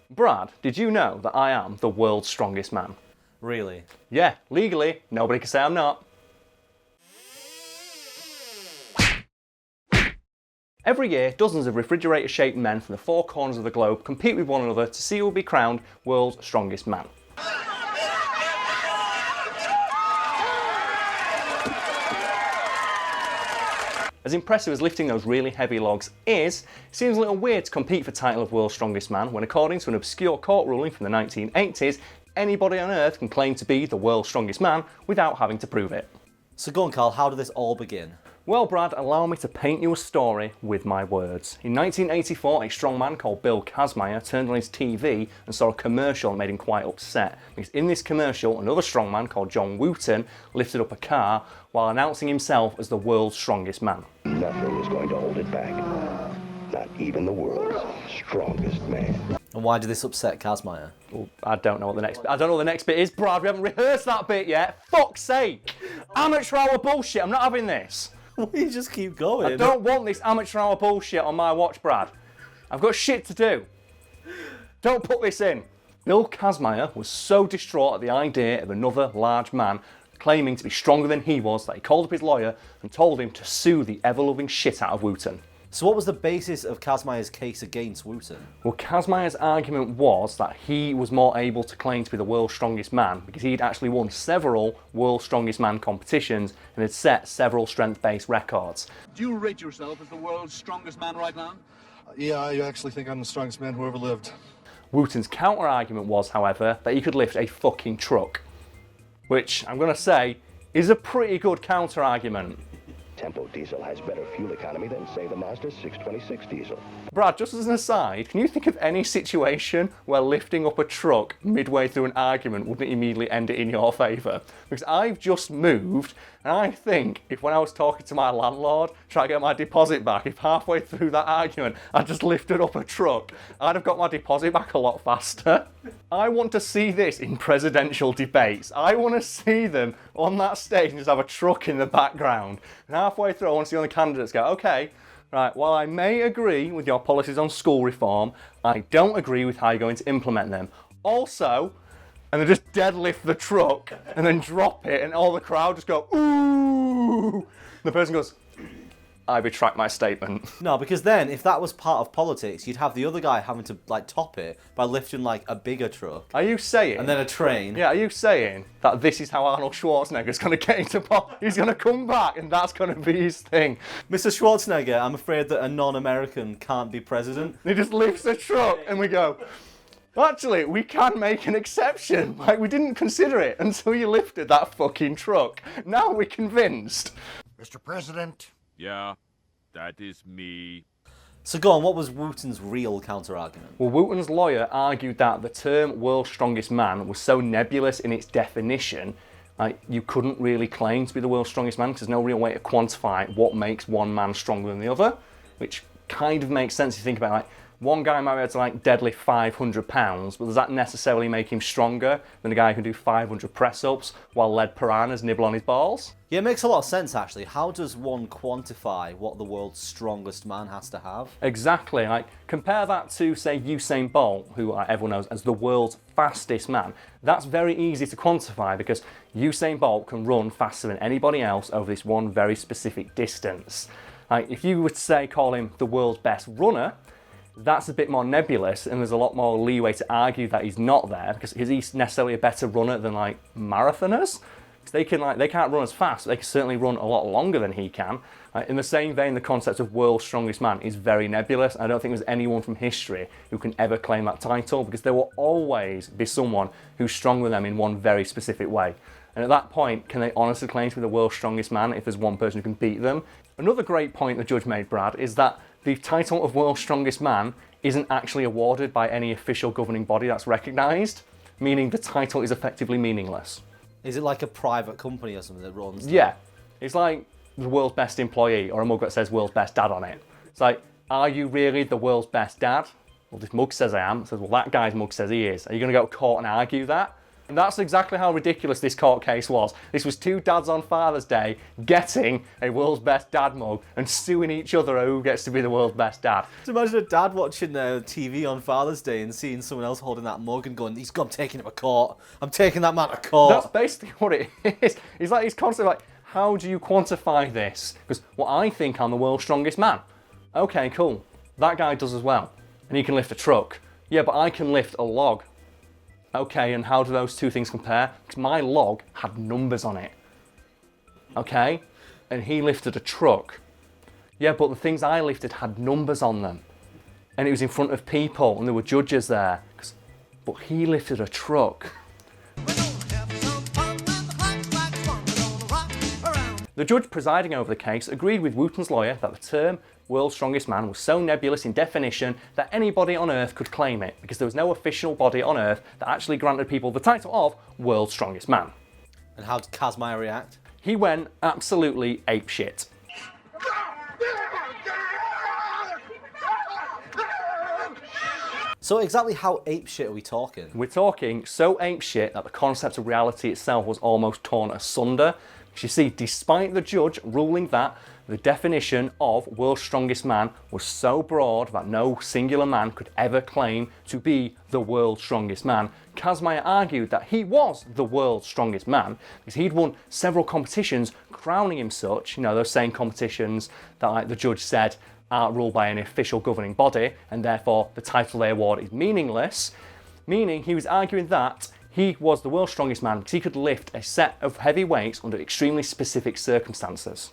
Brad, did you know that I am the world's strongest man? Really? Yeah, legally, nobody can say I'm not. Every year, dozens of refrigerator-shaped men from the four corners of the globe compete with one another to see who will be crowned world's strongest man. As impressive as lifting those really heavy logs is, it seems a little weird to compete for the title of world's strongest man when, according to an obscure court ruling from the 1980s, anybody on Earth can claim to be the world's strongest man without having to prove it. So go on, Karl, how did this all begin? Well, Brad, allow me to paint you a story with my words. In 1984, a strong man called Bill Kazmaier turned on his TV and saw a commercial that made him quite upset. Because in this commercial, another strong man called John Wooten lifted up a car while announcing himself as the world's strongest man. Nothing is going to hold it back. Not even the world's strongest man. And why did this upset Kazmaier? Well, I don't know what the next bit is, Brad. We haven't rehearsed that bit yet. Fuck's sake! Amateur hour bullshit. I'm not having this. We just keep going. I don't want this amateur hour bullshit on my watch, Brad. I've got shit to do. Don't put this in. Bill Kazmaier was so distraught at the idea of another large man claiming to be stronger than he was that he called up his lawyer and told him to sue the ever-loving shit out of Wooten. So what was the basis of Kazmaier's case against Wooten? Well, Kazmaier's argument was that he was more able to claim to be the world's strongest man because he'd actually won several world's strongest man competitions and had set several strength-based records. Do you rate yourself as the world's strongest man right now? Yeah, I actually think I'm the strongest man who ever lived. Wooten's counter-argument was, however, that he could lift a fucking truck. Which, I'm going to say, is a pretty good counter-argument. Tempo diesel has better fuel economy than, say, the Mazda 626 diesel. Brad, just as an aside, can you think of any situation where lifting up a truck midway through an argument wouldn't immediately end it in your favour? Because I've just moved, and I think if when I was talking to my landlord, trying to get my deposit back, if halfway through that argument I just lifted up a truck, I'd have got my deposit back a lot faster. I want to see this in presidential debates. I want to see them on that stage and just have a truck in the background. And halfway through, I want to see all the candidates go, okay, right, while I may agree with your policies on school reform, I don't agree with how you're going to implement them. Also, and they just deadlift the truck and then drop it and all the crowd just go, ooh. And the person goes, I retract my statement. No, because then, if that was part of politics, you'd have the other guy having to, top it by lifting, a bigger truck. Are you saying? And then a train. Yeah, are you saying that this is how Arnold Schwarzenegger's going to get into politics? He's going to come back and that's going to be his thing. Mr. Schwarzenegger, I'm afraid that a non-American can't be president. He just lifts a truck and we go, actually, we can make an exception. We didn't consider it until you lifted that fucking truck. Now we're convinced. Mr. President. Yeah, that is me. So go on, what was Wooten's real counter-argument? Well, Wooten's lawyer argued that the term world's strongest man was so nebulous in its definition, you couldn't really claim to be the world's strongest man because there's no real way to quantify what makes one man stronger than the other, which kind of makes sense if you think about it. One guy might be able to deadlift 500 pounds, but does that necessarily make him stronger than a guy who can do 500 press-ups while lead piranhas nibble on his balls? Yeah, it makes a lot of sense actually. How does one quantify what the world's strongest man has to have? Exactly. Compare that to, say, Usain Bolt, who everyone knows as the world's fastest man. That's very easy to quantify because Usain Bolt can run faster than anybody else over this one very specific distance. If you were to say call him the world's best runner, that's a bit more nebulous and there's a lot more leeway to argue that he's not there because is he necessarily a better runner than marathoners? Because they can't run as fast, but they can certainly run a lot longer than he can. In the same vein, the concept of world's strongest man is very nebulous. I don't think there's anyone from history who can ever claim that title because there will always be someone who's stronger than them in one very specific way. And at that point, can they honestly claim to be the world's strongest man if there's one person who can beat them? Another great point the judge made, Brad, is that the title of world's strongest man isn't actually awarded by any official governing body that's recognised, meaning the title is effectively meaningless. Is it like a private company or something that runs? Yeah. It's like the world's best employee or a mug that says world's best dad on it. It's like, are you really the world's best dad? Well, this mug says I am. It says, well, that guy's mug says he is. Are you going to go to court and argue that? And that's exactly how ridiculous this court case was. This was two dads on Father's Day getting a world's best dad mug and suing each other who gets to be the world's best dad. Just imagine a dad watching TV on Father's Day and seeing someone else holding that mug and going, I'm taking him to court. I'm taking that man to court. That's basically what it is. He's constantly like, how do you quantify this? Because, well, I think I'm the world's strongest man. Okay, cool. That guy does as well. And he can lift a truck. Yeah, but I can lift a log. Okay, and how do those two things compare? Because my log had numbers on it. Okay? And he lifted a truck. Yeah, but the things I lifted had numbers on them. And it was in front of people, and there were judges there. But he lifted a truck. The judge presiding over the case agreed with Wooten's lawyer that the term world's strongest man was so nebulous in definition that anybody on Earth could claim it, because there was no official body on Earth that actually granted people the title of world's strongest man. And how did Kazmaier react? He went absolutely apeshit. So exactly how apeshit are we talking? We're talking so apeshit that the concept of reality itself was almost torn asunder. You see, despite the judge ruling that the definition of world's strongest man was so broad that no singular man could ever claim to be the world's strongest man, Kazmaier argued that he was the world's strongest man because he'd won several competitions crowning him such, those same competitions that, like the judge said, aren't ruled by an official governing body, and therefore the title they award is meaningless, meaning he was arguing that he was the world's strongest man because he could lift a set of heavy weights under extremely specific circumstances.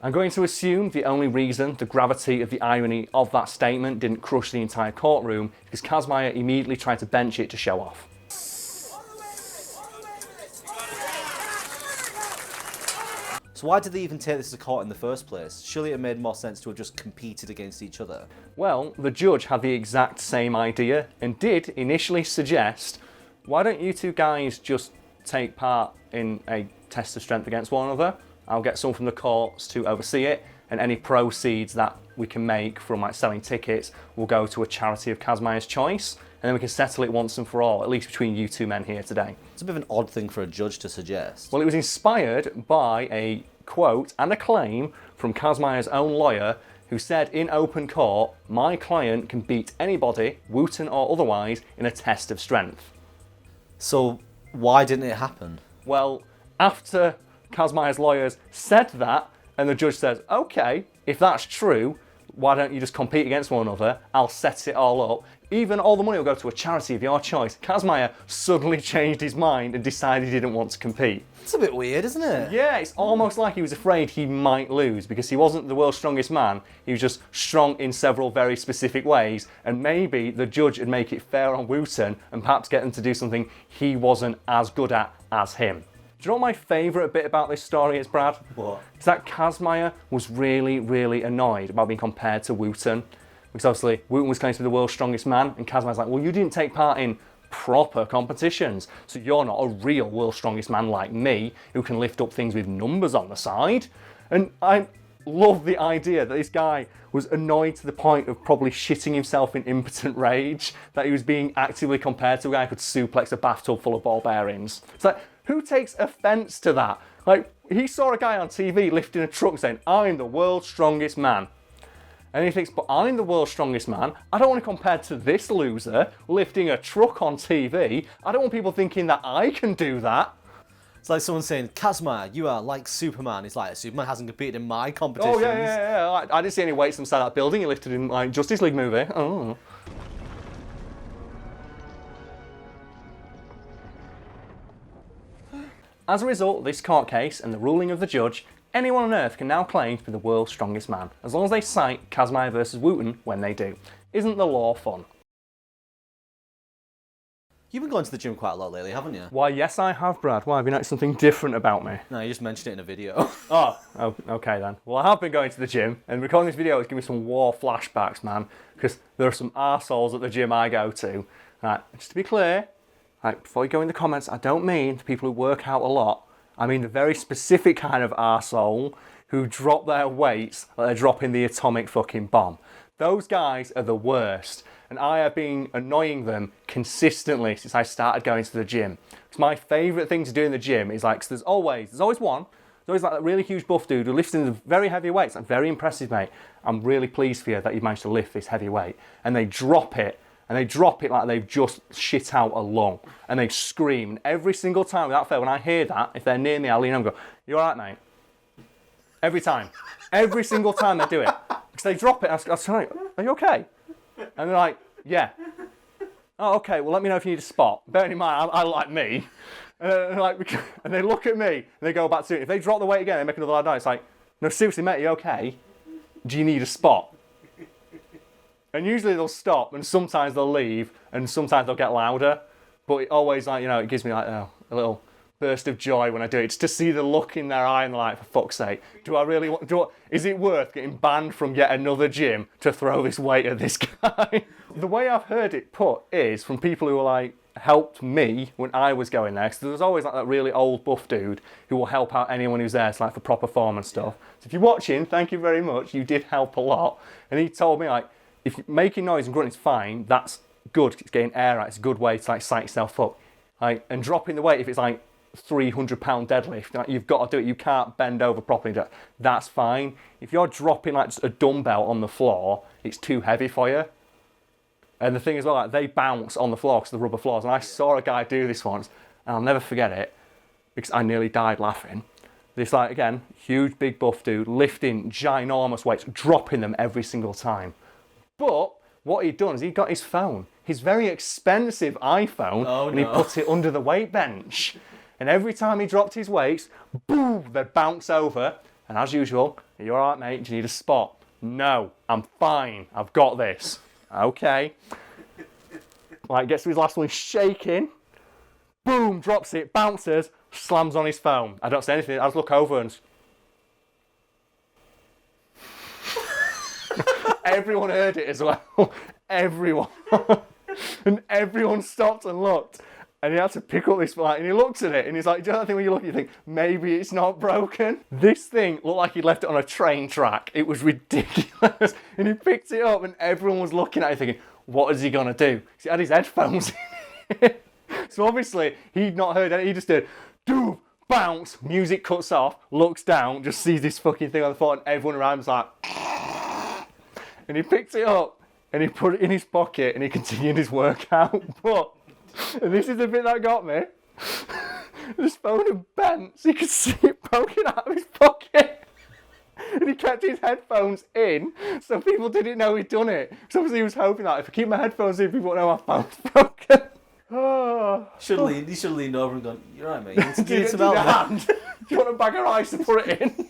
I'm going to assume the only reason the gravity of the irony of that statement didn't crush the entire courtroom is because Kazmaier immediately tried to bench it to show off. So why did they even take this to court in the first place? Surely it made more sense to have just competed against each other. Well, the judge had the exact same idea and did initially suggest, why don't you two guys just take part in a test of strength against one another? I'll get someone from the courts to oversee it, and any proceeds that we can make from selling tickets will go to a charity of Kazmaier's choice, and then we can settle it once and for all, at least between you two men here today. It's a bit of an odd thing for a judge to suggest. Well, it was inspired by a quote and a claim from Kazmaier's own lawyer, who said in open court, my client can beat anybody, Wooten or otherwise, in a test of strength. So why didn't it happen? Well, after Kazmaier's lawyers said that, and the judge says, okay, if that's true, why don't you just compete against one another? I'll set it all up. Even all the money will go to a charity of your choice. Kazmaier suddenly changed his mind and decided he didn't want to compete. It's a bit weird, isn't it? Yeah, it's almost like he was afraid he might lose because he wasn't the world's strongest man. He was just strong in several very specific ways, and maybe the judge would make it fair on Wooten and perhaps get him to do something he wasn't as good at as him. Do you know what my favourite bit about this story is, Brad? What? It's that Kazmaier was really, really annoyed about being compared to Wooten. Because obviously, Wooten was claimed to be the world's strongest man, and Kazmaier's like, well, you didn't take part in proper competitions, so you're not a real world's strongest man like me, who can lift up things with numbers on the side. And I love the idea that this guy was annoyed to the point of probably shitting himself in impotent rage, that he was being actively compared to a guy who could suplex a bathtub full of ball bearings. It's like, who takes offence to that? Like, he saw a guy on TV lifting a truck saying, I'm the world's strongest man. And he thinks, but I'm the world's strongest man. I don't want to compare to this loser lifting a truck on TV. I don't want people thinking that I can do that. It's like someone saying, Kazmaier, you are like Superman. It's like, Superman hasn't competed in my competitions. Oh, yeah. I didn't see any weights inside that building he lifted in my Justice League movie. Oh. As a result of this court case and the ruling of the judge, anyone on Earth can now claim to be the world's strongest man, as long as they cite Kazmaier versus Wooten when they do. Isn't the law fun? You've been going to the gym quite a lot lately, haven't you? Why, yes I have, Brad. Why, have you noticed something different about me? No, you just mentioned it in a video. Oh, okay then. Well, I have been going to the gym, and recording this video is giving me some war flashbacks, man, because there are some arseholes at the gym I go to. Right, just to be clear, before you go in the comments, I don't mean the people who work out a lot. I mean the very specific kind of arsehole who drop their weights like they're dropping the atomic fucking bomb. Those guys are the worst. and I have been annoying them consistently since I started going to the gym. Because my favourite thing to do in the gym is like, 'cause there's always one. There's always like that really huge buff dude who lifts in the very heavy weights. Like, very impressive, mate. I'm really pleased for you that you've managed to lift this heavy weight. And they drop it. And they drop it like they've just shit out a lung. And they scream. And every single time, without fail, when I hear that, if they're near me, I'll lean over and go, "You all right, mate?" Every time. Every single time they do it. Because they drop it. I was like, "Are you okay?" And they're like, "Yeah." "Oh, okay. Well, let me know if you need a spot." Bearing in mind, I like me. And they look at me and they go back to it. If they drop the weight again, they make another loud noise. It's like, "No, seriously, mate, are you okay? Do you need a spot?" And usually they'll stop, and sometimes they'll leave, and sometimes they'll get louder. But it always, like, you know, it gives me like a little burst of joy when I do it, just to see the look in their eye and like, for fuck's sake, do I really want? Is it worth getting banned from yet another gym to throw this weight at this guy? The way I've heard it put is from people who are like, helped me when I was going there. So there's always like that really old buff dude who will help out anyone who's there, so like for proper form and stuff. So if you're watching, thank you very much. You did help a lot. And he told me like, if making noise and grunting is fine, that's good. It's getting air out. It's a good way to like psych yourself up. Like, and dropping the weight, if it's like 300-pound deadlift, like, you've got to do it. You can't bend over properly. That's fine. If you're dropping like just a dumbbell on the floor, it's too heavy for you. And the thing is, well, like, they bounce on the floor because of the rubber floors. And I saw a guy do this once, and I'll never forget it because I nearly died laughing. This, like, again, huge, big buff dude lifting ginormous weights, dropping them every single time. But what he'd done is he got his phone, his very expensive iPhone, he put it under the weight bench. And every time he dropped his weights, boom, they'd bounce over. And as usual, "Are you all right, mate? Do you need a spot?" "No, I'm fine. I've got this." "Okay." Like, gets to his last one, shaking. Boom, drops it, bounces, slams on his phone. I don't say anything. I just look over and... Everyone heard it as well. Everyone. And everyone stopped and looked. And he had to pick up this light, and he looked at it, and he's like, "Do you know that thing when you look, you think, maybe it's not broken?" This thing looked like he'd left it on a train track. It was ridiculous. And he picked it up, and everyone was looking at it thinking, what is he going to do? He had his headphones in. So obviously, he'd not heard it. He just did, doof, bounce, music cuts off, looks down, just sees this fucking thing on the floor, and everyone around him's like... And he picked it up, and he put it in his pocket, and he continued his workout. But... and this is the bit that got me. His phone had bent, so you could see it poking out of his pocket. And he kept his headphones in, so people didn't know he'd done it. So obviously he was hoping that if I keep my headphones in, people won't know my phone's broken. Oh. He should have leaned over and gone, "You're right, mate. You need some Do help." you want a bag of rice to put it in?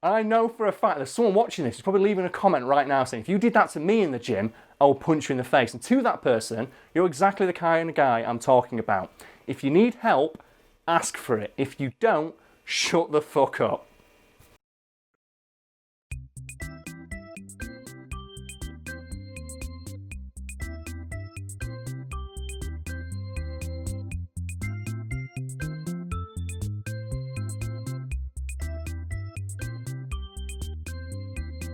I know for a fact there's someone watching this who's probably leaving a comment right now saying, "If you did that to me in the gym, I will punch you in the face." And to that person, you're exactly the kind of guy I'm talking about. If you need help, ask for it. If you don't, shut the fuck up.